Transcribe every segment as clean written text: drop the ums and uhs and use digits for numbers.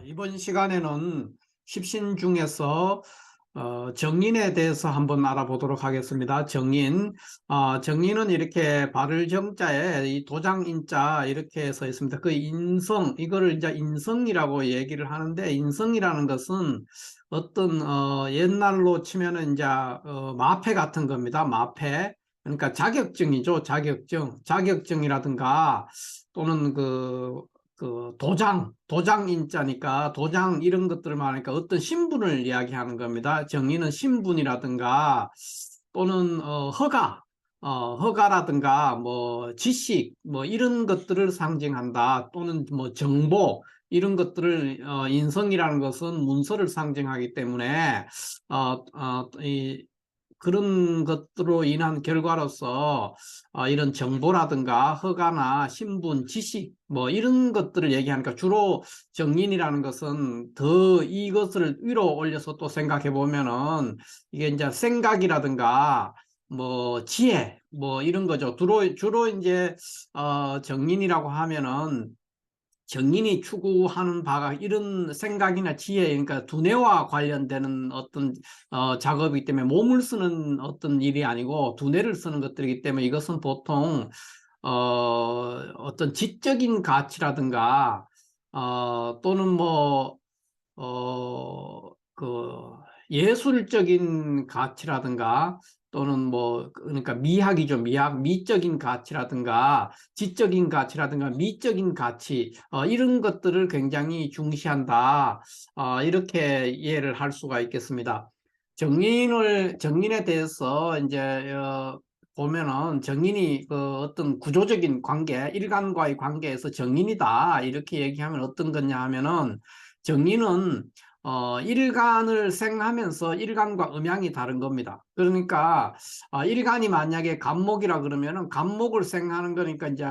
이번 시간에는 십신 중에서 정인에 대해서 한번 알아보도록 하겠습니다. 정인. 정인은 이렇게 발을 정자에 이 도장 인자 이렇게 써 있습니다. 그 인성, 이거를 이제 인성이라고 얘기를 하는데, 인성이라는 것은 어떤 옛날로 치면은 이제 마패 같은 겁니다. 마패. 그러니까 자격증이죠. 자격증이라든가 또는 도장 인자니까 도장 이런 것들을 말하니까 어떤 신분을 이야기하는 겁니다. 정의는 신분이라든가 또는 허가라든가 뭐 지식 뭐 이런 것들을 상징한다. 또는 뭐 정보 이런 것들을 인성이라는 것은 문서를 상징하기 때문에 그런 것들로 인한 결과로서 이런 정보라든가 허가나 신분, 지식 뭐 이런 것들을 얘기하니까, 주로 정인이라는 것은 더 이것을 위로 올려서 또 생각해 보면은 이게 이제 생각이라든가 뭐 지혜 뭐 이런 거죠. 주로 이제 정인이라고 하면은 정인이 추구하는 바가 이런 생각이나 지혜, 그러니까 두뇌와 관련되는 어떤 작업이기 때문에 몸을 쓰는 어떤 일이 아니고 두뇌를 쓰는 것들이기 때문에, 이것은 보통 어떤 지적인 가치라든가 또는 그 예술적인 가치라든가 또는 그러니까 미학이죠. 미적인 가치라든가 지적인 가치라든가 미적인 가치, 이런 것들을 굉장히 중시한다. 이렇게 이해를 할 수가 있겠습니다. 정인에 대해서 이제 보면은, 정인이 그 어떤 구조적인 관계, 일간과의 관계에서 정인이다 이렇게 얘기하면 어떤 거냐 하면은, 정인은 일간을 생하면서 일간과 음양이 다른 겁니다. 그러니까 일간이 만약에 간목이라 그러면은 간목을 생하는 거니까 이제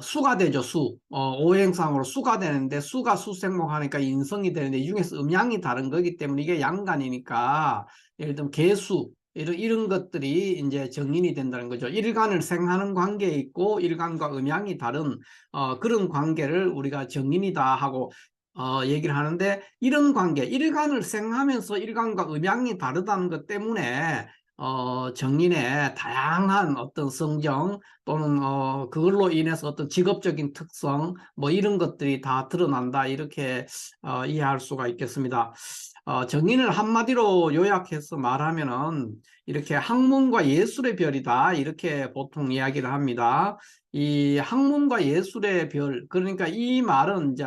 수가 되죠. 오행상으로 수가 되는데, 수가 수생목 하니까 인성이 되는데, 이 중에서 음양이 다른 거기 때문에 이게 양간이니까, 예를 들면 개수 이런 것들이 이제 정인이 된다는 거죠. 일간을 생하는 관계에 있고 일간과 음양이 다른 그런 관계를 우리가 정인이다 하고 얘기를 하는데, 이런 관계, 일간을 생하면서 일간과 음양이 다르다는 것 때문에 정인의 다양한 어떤 성정 또는 그걸로 인해서 어떤 직업적인 특성 뭐 이런 것들이 다 드러난다 이렇게 이해할 수가 있겠습니다. 정인을 한마디로 요약해서 말하면은 이렇게 학문과 예술의 별이다 이렇게 보통 이야기를 합니다. 이 학문과 예술의 별, 그러니까 이 말은 이제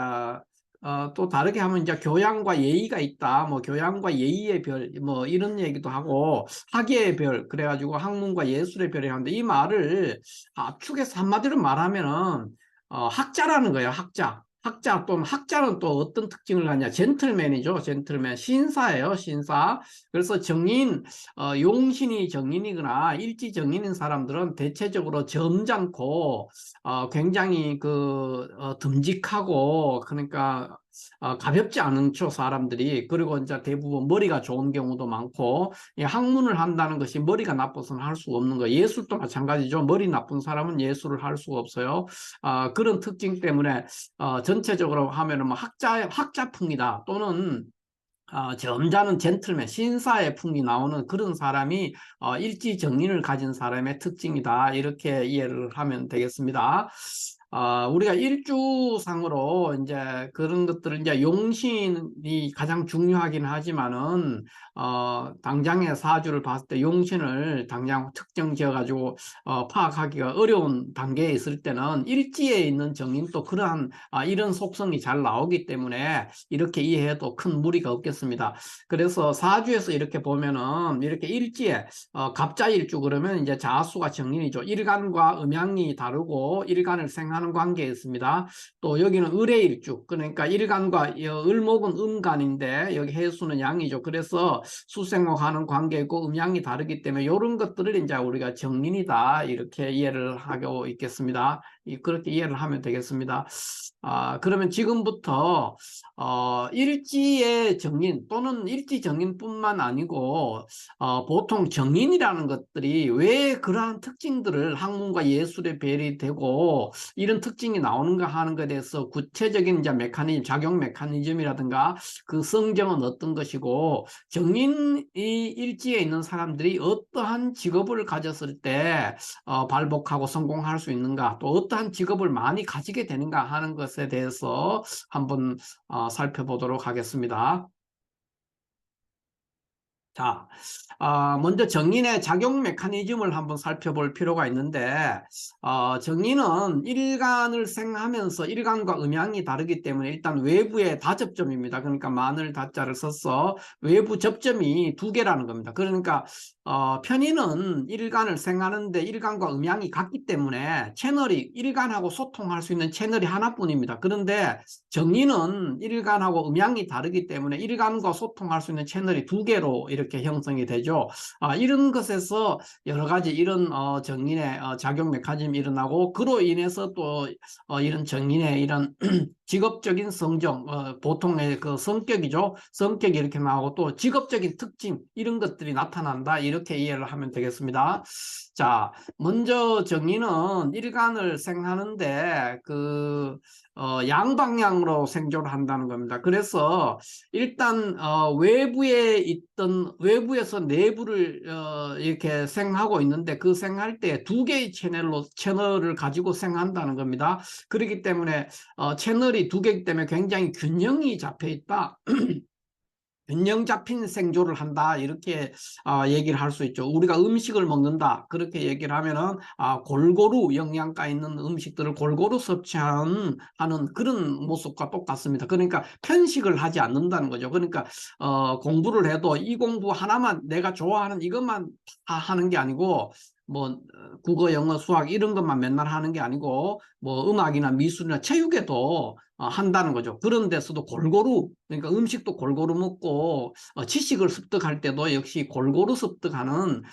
또 다르게 하면 이제 교양과 예의가 있다. 뭐 교양과 예의의 별, 뭐 이런 얘기도 하고, 학예의 별, 그래가지고 학문과 예술의 별이 하는데, 이 말을 압축해서 한마디로 말하면은 학자라는 거예요. 학자 또는 학자는 또 어떤 특징을 갖냐? 젠틀맨이죠. 젠틀맨. 신사예요. 신사. 그래서 용신이 정인이거나 일지 정인인 사람들은 대체적으로 점잖고 굉장히 듬직하고, 그러니까 가볍지 않죠, 사람들이. 그리고 이제 대부분 머리가 좋은 경우도 많고, 이 학문을 한다는 것이 머리가 나빠서는 할 수가 없는 거예요. 예술도 마찬가지죠. 머리 나쁜 사람은 예술을 할 수가 없어요. 그런 특징 때문에 전체적으로 하면은 뭐 학자풍이다 또는 점잖은 젠틀맨, 신사의 풍이 나오는 그런 사람이 일지정인을 가진 사람의 특징이다 이렇게 이해를 하면 되겠습니다. 우리가 일주상으로 이제 그런 것들을, 이제 용신이 가장 중요하긴 하지만은 당장의 사주를 봤을 때 용신을 당장 특정 지어 가지고 파악하기가 어려운 단계에 있을 때는 일지에 있는 정인도 그러한 이런 속성이 잘 나오기 때문에 이렇게 이해해도 큰 무리가 없겠습니다. 그래서 사주에서 이렇게 보면은, 이렇게 일지에 갑자일주 그러면 이제 자수가 정인이죠. 일간과 음양이 다르고 일간을 생하는 관계에 있습니다. 또 여기는 을해일주, 그러니까 일간과 을목은 음간인데 여기 해수는 양이죠. 그래서 수생목하는 관계 있고 음양이 다르기 때문에 이런 것들을 이제 우리가 정인이다 이렇게 이해를 하고 있겠습니다. 그렇게 이해를 하면 되겠습니다. 그러면 지금부터 일지의 정인 또는 일지 정인뿐만 아니고 보통 정인이라는 것들이 왜 그러한 특징들을 학문과 예술의 별이 되고 이런 특징이 나오는가 하는 것에 대해서 구체적인 이제 메커니즘, 작용 메커니즘이라든가 그 성정은 어떤 것이고, 정인이 일지에 있는 사람들이 어떠한 직업을 가졌을 때 발복하고 성공할 수 있는가, 또 어떠한 직업을 많이 가지게 되는가 하는 것에 대해서 한번 살펴보도록 하겠습니다. 자, 먼저 정인의 작용 메커니즘을 한번 살펴볼 필요가 있는데, 정인은 일간을 생하면서 일간과 음양이 다르기 때문에 일단 외부의 다접점입니다. 그러니까 마늘 다자를 써서 외부 접점이 두 개라는 겁니다. 그러니까 편인은 일간을 생하는데 일간과 음양이 같기 때문에 채널이 일간하고 소통할 수 있는 채널이 하나뿐입니다. 그런데 정인은 일간하고 음양이 다르기 때문에 일간과 소통할 수 있는 채널이 두 개로 이렇게 형성이 되죠. 이런 것에서 여러 가지 이런 정인의 작용 메커니즘이 일어나고, 그로 인해서 또 이런 정인의 이런 직업적인 성정, 보통의 그 성격이죠. 성격이 이렇게 나오고 또 직업적인 특징, 이런 것들이 나타난다. 이렇게 이해를 하면 되겠습니다. 자, 먼저 정인은 일간을 생하는데 양방향으로 생존을 한다는 겁니다. 그래서 일단 외부에서 내부를 이렇게 생하고 있는데, 그 생할 때 두 개의 채널을 가지고 생한다는 겁니다. 그렇기 때문에 채널이 두 개이기 때문에 굉장히 균형이 잡혀 있다. 균형 잡힌 생존을 한다, 이렇게 얘기를 할 수 있죠. 우리가 음식을 먹는다, 그렇게 얘기를 하면은 골고루 영양가 있는 음식들을 골고루 섭취하는 그런 모습과 똑같습니다. 그러니까 편식을 하지 않는다는 거죠. 그러니까 공부를 해도 이 공부 하나만, 내가 좋아하는 이것만 다 하는 게 아니고, 뭐 국어, 영어, 수학 이런 것만 맨날 하는 게 아니고, 뭐 음악이나 미술이나 체육에도 한다는 거죠. 그런 데서도 골고루, 그러니까 음식도 골고루 먹고 지식을 습득할 때도 역시 골고루 습득하는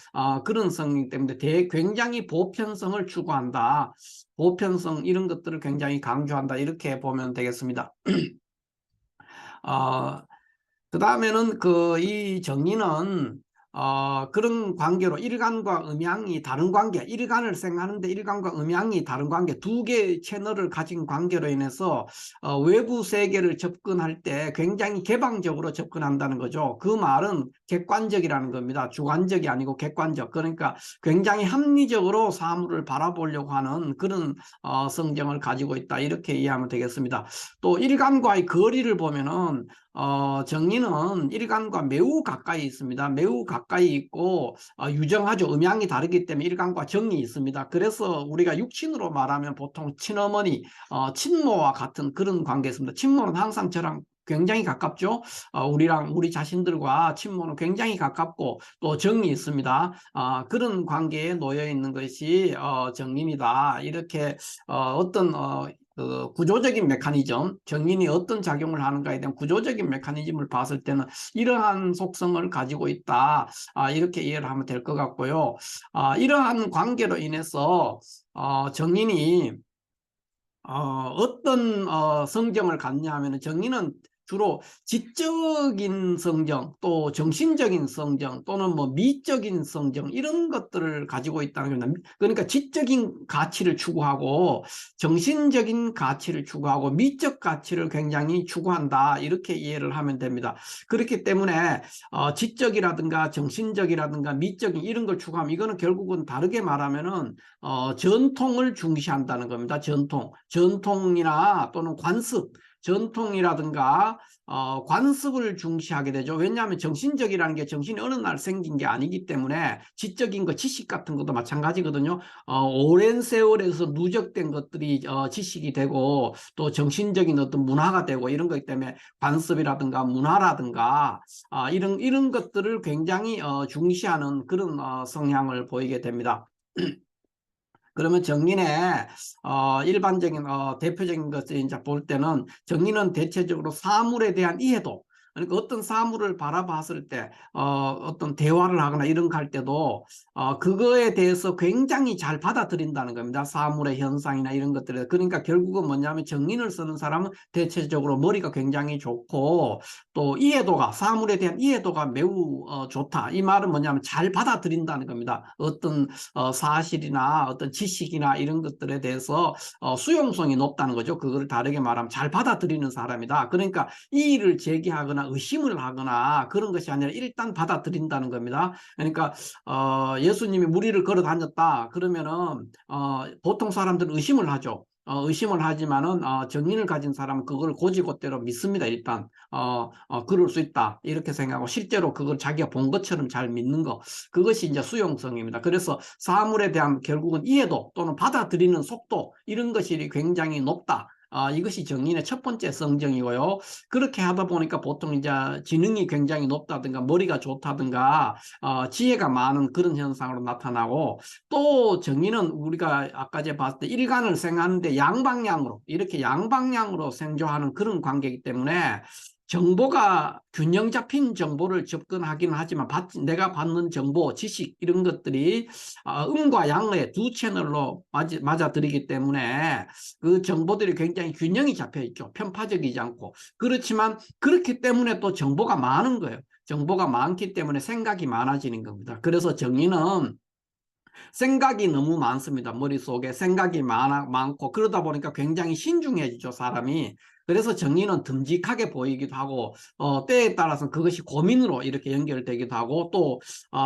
그런 성이기 때문에 굉장히 보편성을 추구한다. 보편성, 이런 것들을 굉장히 강조한다. 이렇게 보면 되겠습니다. 그 다음에는 이 정의는 그런 관계로 일간과 음양이 다른 관계, 일간을 생각하는데 일간과 음양이 다른 관계, 두 개의 채널을 가진 관계로 인해서 외부 세계를 접근할 때 굉장히 개방적으로 접근한다는 거죠. 그 말은 객관적이라는 겁니다. 주관적이 아니고 객관적. 그러니까 굉장히 합리적으로 사물을 바라보려고 하는 그런 성정을 가지고 있다. 이렇게 이해하면 되겠습니다. 또 일간과의 거리를 보면은 정리는 일간과 매우 가까이 있습니다. 매우 가까이 있고 유정하죠. 음양이 다르기 때문에 일간과 정이 있습니다. 그래서 우리가 육친으로 말하면 보통 친어머니, 친모와 같은 그런 관계였습니다. 친모는 항상 저랑 굉장히 가깝죠. 우리 자신들과 친모는 굉장히 가깝고 또 정이 있습니다. 그런 관계에 놓여 있는 것이 정인이다. 이렇게 어떤 그 구조적인 메커니즘, 정인이 어떤 작용을 하는가에 대한 구조적인 메커니즘을 봤을 때는 이러한 속성을 가지고 있다. 이렇게 이해를 하면 될 것 같고요. 이러한 관계로 인해서 정인이 어떤 성정을 갖냐 하면, 정의는 주로 지적인 성정, 또 정신적인 성정, 또는 뭐 미적인 성정, 이런 것들을 가지고 있다는 겁니다. 그러니까 지적인 가치를 추구하고 정신적인 가치를 추구하고 미적 가치를 굉장히 추구한다, 이렇게 이해를 하면 됩니다. 그렇기 때문에 지적이라든가 정신적이라든가 미적인 이런 걸 추구하면, 이거는 결국은 다르게 말하면은 전통을 중시한다는 겁니다. 전통이나 또는 관습, 전통이라든가 관습을 중시하게 되죠. 왜냐하면 정신적이라는 게 정신이 어느 날 생긴 게 아니기 때문에, 지적인 거, 지식 같은 것도 마찬가지거든요. 오랜 세월에서 누적된 것들이 지식이 되고 또 정신적인 어떤 문화가 되고 이런 거기 때문에, 관습이라든가 문화라든가 이런 것들을 굉장히 중시하는 그런 성향을 보이게 됩니다. 그러면 정린의 일반적인 대표적인 것을 이제 볼 때는, 정린은 대체적으로 사물에 대한 이해도, 그러니까 어떤 사물을 바라봤을 때 어떤 대화를 하거나 이런 거 할 때도 그거에 대해서 굉장히 잘 받아들인다는 겁니다. 사물의 현상이나 이런 것들에. 그러니까 결국은 뭐냐면 정인을 쓰는 사람은 대체적으로 머리가 굉장히 좋고 또 이해도가, 사물에 대한 이해도가 매우 좋다. 이 말은 뭐냐면 잘 받아들인다는 겁니다. 어떤 사실이나 어떤 지식이나 이런 것들에 대해서 수용성이 높다는 거죠. 그거를 다르게 말하면 잘 받아들이는 사람이다. 그러니까 이의를 제기하거나 의심을 하거나 그런 것이 아니라 일단 받아들인다는 겁니다. 그러니까 예수님이 무리를 걸어 다녔다 그러면은 보통 사람들은 의심을 하죠. 의심을 하지만은 정인을 가진 사람은 그걸 곧이곧대로 믿습니다. 일단 그럴 수 있다 이렇게 생각하고 실제로 그걸 자기가 본 것처럼 잘 믿는 거, 그것이 이제 수용성입니다. 그래서 사물에 대한 결국은 이해도 또는 받아들이는 속도, 이런 것이 굉장히 높다. 이것이 정인의 첫 번째 성정이고요. 그렇게 하다 보니까 보통 이제 지능이 굉장히 높다든가 머리가 좋다든가 지혜가 많은 그런 현상으로 나타나고, 또 정인은 우리가 아까 전에 봤을 때 일간을 생하는데 양방향으로, 이렇게 양방향으로 생존하는 그런 관계이기 때문에 정보가 균형 잡힌 정보를 접근하기는 하지만 내가 받는 정보, 지식 이런 것들이 음과 양의 두 채널로 맞아들이기 때문에 그 정보들이 굉장히 균형이 잡혀 있죠. 편파적이지 않고. 그렇지만 그렇기 때문에 또 정보가 많은 거예요. 정보가 많기 때문에 생각이 많아지는 겁니다. 그래서 정의는 생각이 너무 많습니다. 머릿속에 생각이 많고 그러다 보니까 굉장히 신중해지죠, 사람이. 그래서 정의는 듬직하게 보이기도 하고 때에 따라서 그것이 고민으로 이렇게 연결되기도 하고, 또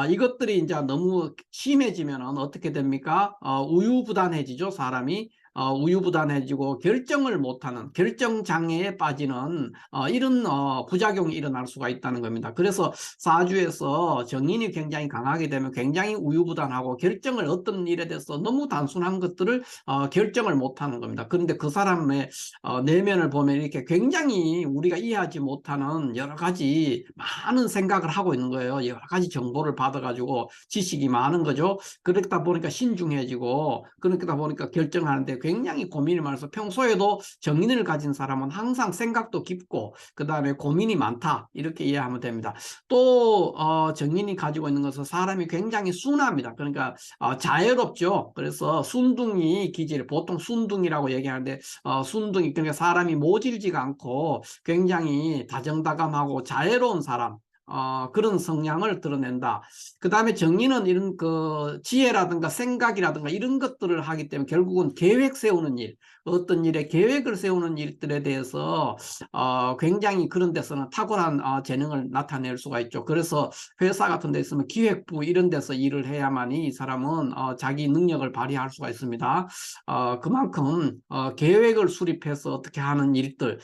이것들이 이제 너무 심해지면 어떻게 됩니까? 우유부단해지죠, 사람이. 우유부단해지고 결정을 못하는, 결정장애에 빠지는 이런 부작용이 일어날 수가 있다는 겁니다. 그래서 사주에서 정인이 굉장히 강하게 되면 굉장히 우유부단하고 결정을, 어떤 일에 대해서 너무 단순한 것들을 결정을 못하는 겁니다. 그런데 그 사람의 내면을 보면 이렇게 굉장히 우리가 이해하지 못하는 여러 가지 많은 생각을 하고 있는 거예요. 여러 가지 정보를 받아가지고 지식이 많은 거죠. 그러다 보니까 신중해지고, 그러다 보니까 결정하는데 굉장히 고민이 많아서 평소에도 정인을 가진 사람은 항상 생각도 깊고 그 다음에 고민이 많다 이렇게 이해하면 됩니다. 또 정인이 가지고 있는 것은 사람이 굉장히 순합니다. 그러니까 자애롭죠. 그래서 순둥이 기질, 보통 순둥이라고 얘기하는데 순둥이, 그러니까 사람이 모질지가 않고 굉장히 다정다감하고 자애로운 사람, 그런 성향을 드러낸다. 그 다음에 정의는 이런 그 지혜라든가 생각이라든가 이런 것들을 하기 때문에 결국은 계획 세우는 일, 어떤 일에 계획을 세우는 일들에 대해서 굉장히 그런 데서는 탁월한 재능을 나타낼 수가 있죠. 그래서 회사 같은 데 있으면 기획부 이런 데서 일을 해야만이 이 사람은 자기 능력을 발휘할 수가 있습니다. 그만큼 계획을 수립해서 어떻게 하는 일들,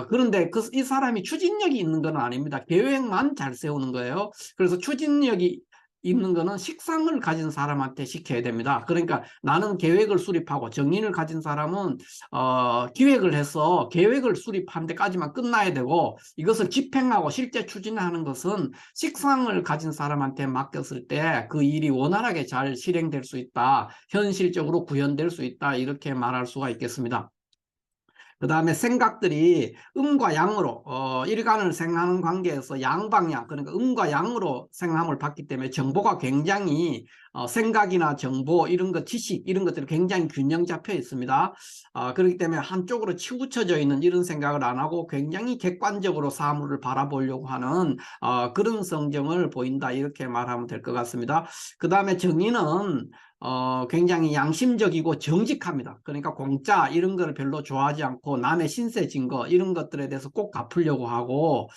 그런데 이 사람이 추진력이 있는 건 아닙니다. 계획만 잘 세우는 거예요. 그래서 추진력이 있는 거는 식상을 가진 사람한테 시켜야 됩니다. 그러니까 나는 계획을 수립하고, 정인을 가진 사람은 기획을 해서 계획을 수립하는 데까지만 끝나야 되고, 이것을 집행하고 실제 추진하는 것은 식상을 가진 사람한테 맡겼을 때 그 일이 원활하게 잘 실행될 수 있다, 현실적으로 구현될 수 있다, 이렇게 말할 수가 있겠습니다. 그 다음에 생각들이 음과 양으로 일간을 생하는 관계에서 양방향, 그러니까 음과 양으로 생함을 받기 때문에 정보가 굉장히 생각이나 정보 이런 것, 지식 이런 것들이 굉장히 균형 잡혀 있습니다. 그렇기 때문에 한쪽으로 치우쳐져 있는 이런 생각을 안 하고 굉장히 객관적으로 사물을 바라보려고 하는 그런 성정을 보인다, 이렇게 말하면 될 것 같습니다. 그 다음에 정의는 굉장히 양심적이고 정직합니다. 그러니까 공짜 이런 거를 별로 좋아하지 않고 남의 신세 증거 이런 것들에 대해서 꼭 갚으려고 하고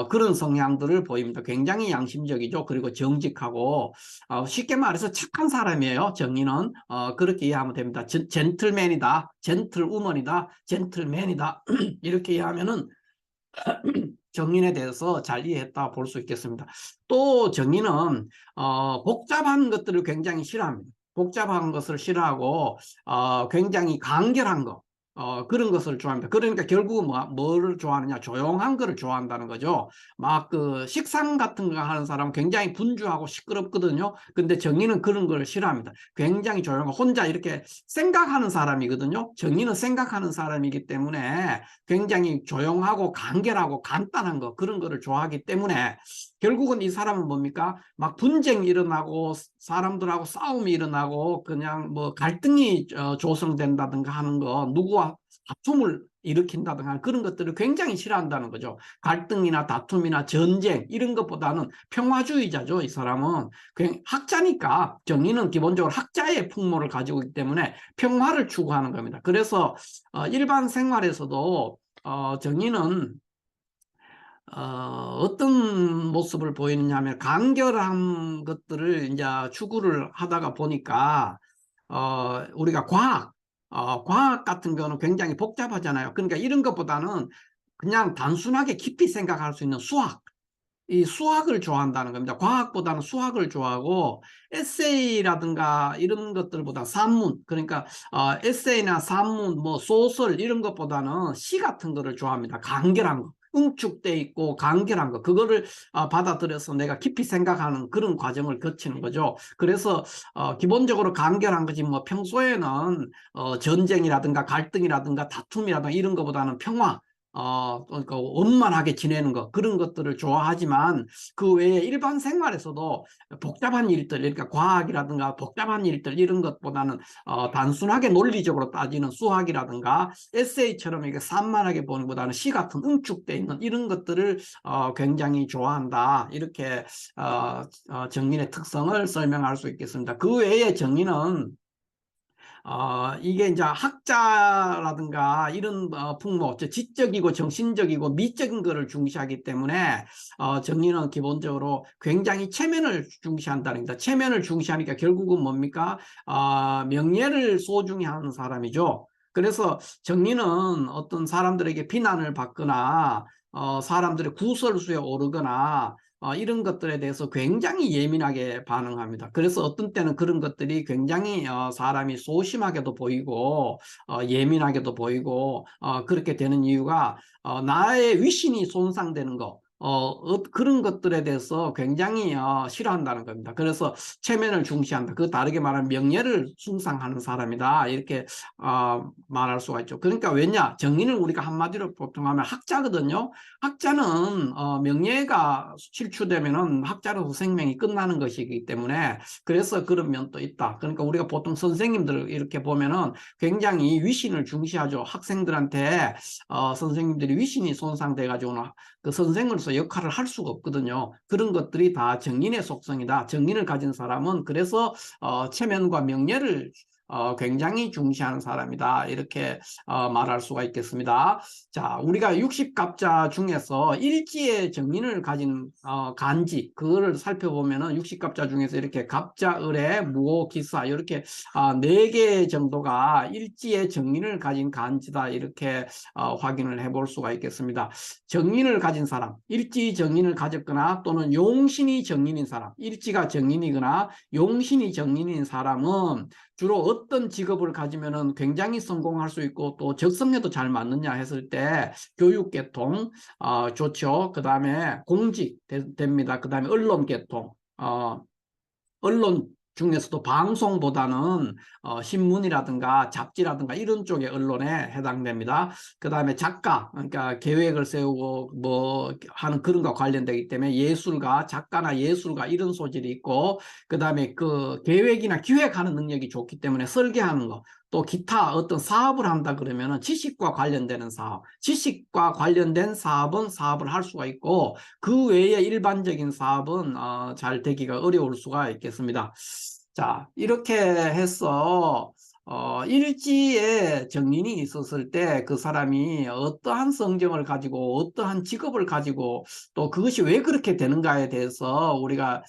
그런 성향들을 보입니다. 굉장히 양심적이죠. 그리고 정직하고 쉽게 말해서 착한 사람이에요. 정의는 그렇게 이해하면 됩니다. 젠틀맨이다, 젠틀우먼이다, 젠틀맨이다 이렇게 이해하면은 정인에 대해서 잘 이해했다 볼 수 있겠습니다. 또 정인은 복잡한 것들을 굉장히 싫어합니다. 복잡한 것을 싫어하고 굉장히 간결한 거, 그런 것을 좋아합니다. 그러니까 결국은 뭐를 좋아하느냐? 조용한 거를 좋아한다는 거죠. 막 그 식상 같은 거 하는 사람은 굉장히 분주하고 시끄럽거든요. 근데 정의는 그런 걸 싫어합니다. 굉장히 조용하고 혼자 이렇게 생각하는 사람이거든요. 정의는 생각하는 사람이기 때문에 굉장히 조용하고 간결하고 간단한 거, 그런 거를 좋아하기 때문에 결국은 이 사람은 뭡니까? 막 분쟁이 일어나고 사람들하고 싸움이 일어나고 그냥 뭐 갈등이 조성된다든가 하는 거, 누구와 다툼을 일으킨다든가 하는 그런 것들을 굉장히 싫어한다는 거죠. 갈등이나 다툼이나 전쟁 이런 것보다는 평화주의자죠. 이 사람은 그냥 학자니까, 정의는 기본적으로 학자의 풍모를 가지고 있기 때문에 평화를 추구하는 겁니다. 그래서 일반 생활에서도 정의는 어떤 모습을 보이느냐 하면 간결한 것들을 이제 추구를 하다가 보니까 우리가 과학 같은 거는 굉장히 복잡하잖아요. 그러니까 이런 것보다는 그냥 단순하게 깊이 생각할 수 있는 이 수학을 좋아한다는 겁니다. 과학보다는 수학을 좋아하고 에세이라든가 이런 것들보다 산문, 그러니까 에세이나 산문, 뭐 소설 이런 것보다는 시 같은 거를 좋아합니다. 간결한 거. 응축돼 있고 간결한 거, 그거를 받아들여서 내가 깊이 생각하는 그런 과정을 거치는 거죠. 그래서 기본적으로 간결한 거지, 뭐 평소에는 전쟁이라든가 갈등이라든가 다툼이라든가 이런 것보다는 평화, 그러니까 원만하게 지내는 것, 그런 것들을 좋아하지만 그 외에 일반 생활에서도 복잡한 일들, 그러니까 과학이라든가 복잡한 일들 이런 것보다는 단순하게 논리적으로 따지는 수학이라든가 에세이처럼 이렇게 산만하게 보는 것보다는 시 같은 응축되어 있는 이런 것들을 굉장히 좋아한다. 이렇게 정인의 특성을 설명할 수 있겠습니다. 그 외에 정인은 이게 이제 학자라든가 이런 풍모, 지적이고 정신적이고 미적인 것을 중시하기 때문에 정리는 기본적으로 굉장히 체면을 중시한다는 겁니다. 체면을 중시하니까 결국은 뭡니까? 명예를 소중히 하는 사람이죠. 그래서 정리는 어떤 사람들에게 비난을 받거나 사람들의 구설수에 오르거나 이런 것들에 대해서 굉장히 예민하게 반응합니다. 그래서 어떤 때는 그런 것들이 굉장히 사람이 소심하게도 보이고 예민하게도 보이고 그렇게 되는 이유가 나의 위신이 손상되는 것, 그런 것들에 대해서 굉장히 싫어한다는 겁니다. 그래서 체면을 중시한다. 그 다르게 말하면 명예를 숭상하는 사람이다. 이렇게 말할 수가 있죠. 그러니까 왜냐? 정의는 우리가 한마디로 보통 하면 학자거든요. 학자는 명예가 실추되면은 학자로서 생명이 끝나는 것이기 때문에 그래서 그런 면도 있다. 그러니까 우리가 보통 선생님들 이렇게 보면은 굉장히 위신을 중시하죠. 학생들한테 선생님들이 위신이 손상돼 가지고는 그 선생으로서 역할을 할 수가 없거든요. 그런 것들이 다 정인의 속성이다. 정인을 가진 사람은 그래서 체면과 명예를 굉장히 중시하는 사람이다. 이렇게 말할 수가 있겠습니다. 자, 우리가 60갑자 중에서 일지의 정인을 가진 간지, 그거를 살펴보면은 60갑자 중에서 이렇게 갑자, 을의, 무오, 기사 이렇게 4개 정도가 일지의 정인을 가진 간지다. 이렇게 확인을 해볼 수가 있겠습니다. 정인을 가진 사람, 일지 정인을 가졌거나 또는 용신이 정인인 사람, 일지가 정인이거나 용신이 정인인 사람은 주로 어떤 직업을 가지면은 굉장히 성공할 수 있고 또 적성에도 잘 맞느냐 했을 때 교육계통 좋죠. 그 다음에 공직 됩니다. 그 다음에 언론계통, 언론 중에서도 방송보다는 신문이라든가 잡지라든가 이런 쪽의 언론에 해당됩니다. 그 다음에 작가, 그러니까 계획을 세우고 뭐 하는 그런 거 관련되기 때문에 예술가, 작가나 예술가 이런 소질이 있고, 그 다음에 그 계획이나 기획하는 능력이 좋기 때문에 설계하는 거, 또 기타 어떤 사업을 한다 그러면은 지식과 관련되는 사업, 지식과 관련된 사업은 사업을 할 수가 있고 그 외에 일반적인 사업은 잘 되기가 어려울 수가 있겠습니다. 자, 이렇게 해서 일지에 정인이 있었을 때 그 사람이 어떠한 성정을 가지고 어떠한 직업을 가지고 또 그것이 왜 그렇게 되는가에 대해서 우리가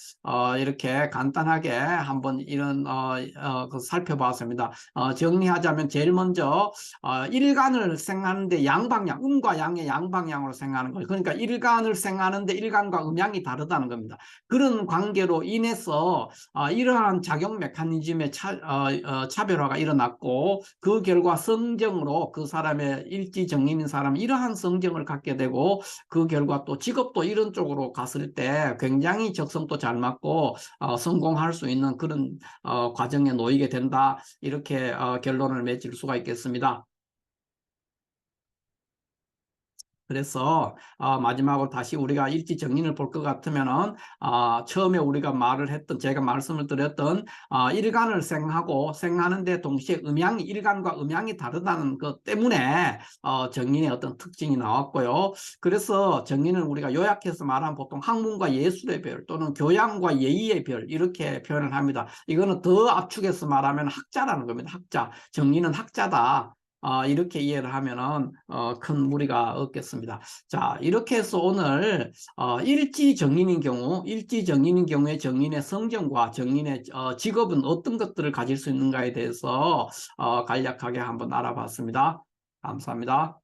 이렇게 간단하게 한번 이런 살펴봤습니다. 정리하자면 제일 먼저 일간을 생하는데 양방향, 음과 양의 양방향으로 생하는 거예요. 그러니까 일간을 생하는데 일간과 음양이 다르다는 겁니다. 그런 관계로 인해서 이러한 작용 메커니즘의 차별화가 일어납니다. 일어났고 그 결과 성정으로 그 사람의 일지정인인 사람은 이러한 성정을 갖게 되고 그 결과 또 직업도 이런 쪽으로 갔을 때 굉장히 적성도 잘 맞고 성공할 수 있는 그런 과정에 놓이게 된다. 이렇게 결론을 맺을 수가 있겠습니다. 그래서 마지막으로 다시 우리가 일지 정린을 볼 것 같으면은 처음에 우리가 말을 했던 제가 말씀을 드렸던 일간을 생하고 생하는데 동시에 음양이 일간과 음양이 다르다는 것 때문에 정린의 어떤 특징이 나왔고요. 그래서 정린은 우리가 요약해서 말하면 보통 학문과 예술의 별 또는 교양과 예의의 별 이렇게 표현을 합니다. 이거는 더 압축해서 말하면 학자라는 겁니다. 학자. 정린은 학자다. 이렇게 이해를 하면은 큰 무리가 없겠습니다. 자, 이렇게 해서 오늘 일지정인인 경우에 정인의 성정과 정인의 직업은 어떤 것들을 가질 수 있는가에 대해서 간략하게 한번 알아봤습니다. 감사합니다.